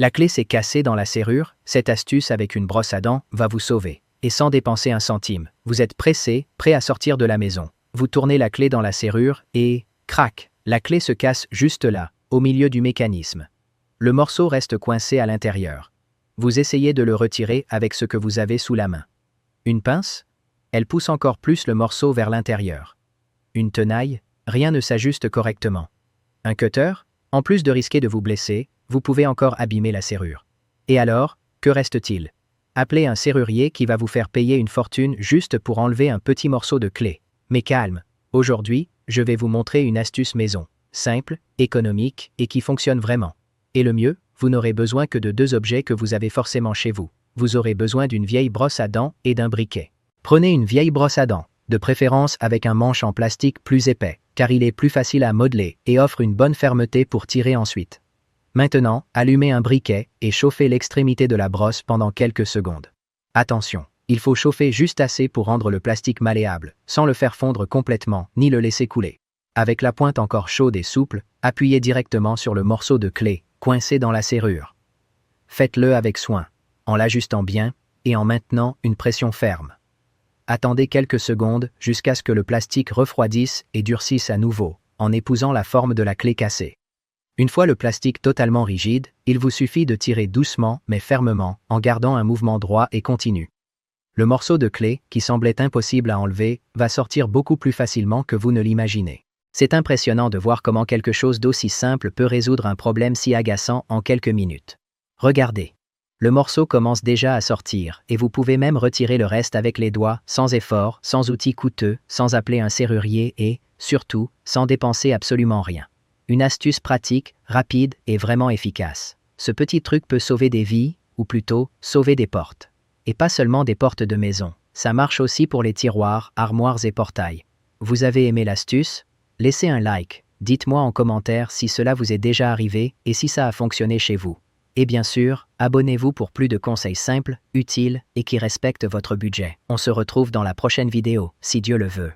La clé s'est cassée dans la serrure, cette astuce avec une brosse à dents va vous sauver. Et sans dépenser un centime, vous êtes pressé, prêt à sortir de la maison. Vous tournez la clé dans la serrure et, crac, la clé se casse juste là, au milieu du mécanisme. Le morceau reste coincé à l'intérieur. Vous essayez de le retirer avec ce que vous avez sous la main. Une pince? Elle pousse encore plus le morceau vers l'intérieur. Une tenaille? Rien ne s'ajuste correctement. Un cutter? En plus de risquer de vous blesser, vous pouvez encore abîmer la serrure. Et alors, que reste-t-il? Appelez un serrurier qui va vous faire payer une fortune juste pour enlever un petit morceau de clé. Mais calme, aujourd'hui, je vais vous montrer une astuce maison, simple, économique et qui fonctionne vraiment. Et le mieux, vous n'aurez besoin que de 2 objets que vous avez forcément chez vous. Vous aurez besoin d'une vieille brosse à dents et d'un briquet. Prenez une vieille brosse à dents, de préférence avec un manche en plastique plus épais, car il est plus facile à modeler et offre une bonne fermeté pour tirer ensuite. Maintenant, allumez un briquet et chauffez l'extrémité de la brosse pendant quelques secondes. Attention, il faut chauffer juste assez pour rendre le plastique malléable, sans le faire fondre complètement, ni le laisser couler. Avec la pointe encore chaude et souple, appuyez directement sur le morceau de clé, coincé dans la serrure. Faites-le avec soin, en l'ajustant bien, et en maintenant une pression ferme. Attendez quelques secondes jusqu'à ce que le plastique refroidisse et durcisse à nouveau, en épousant la forme de la clé cassée. Une fois le plastique totalement rigide, il vous suffit de tirer doucement mais fermement, en gardant un mouvement droit et continu. Le morceau de clé, qui semblait impossible à enlever, va sortir beaucoup plus facilement que vous ne l'imaginez. C'est impressionnant de voir comment quelque chose d'aussi simple peut résoudre un problème si agaçant en quelques minutes. Regardez. Le morceau commence déjà à sortir, et vous pouvez même retirer le reste avec les doigts, sans effort, sans outils coûteux, sans appeler un serrurier et, surtout, sans dépenser absolument rien. Une astuce pratique, rapide et vraiment efficace. Ce petit truc peut sauver des vies, ou plutôt, sauver des portes. Et pas seulement des portes de maison. Ça marche aussi pour les tiroirs, armoires et portails. Vous avez aimé l'astuce? Laissez un like. Dites-moi en commentaire si cela vous est déjà arrivé et si ça a fonctionné chez vous. Et bien sûr, abonnez-vous pour plus de conseils simples, utiles et qui respectent votre budget. On se retrouve dans la prochaine vidéo, si Dieu le veut.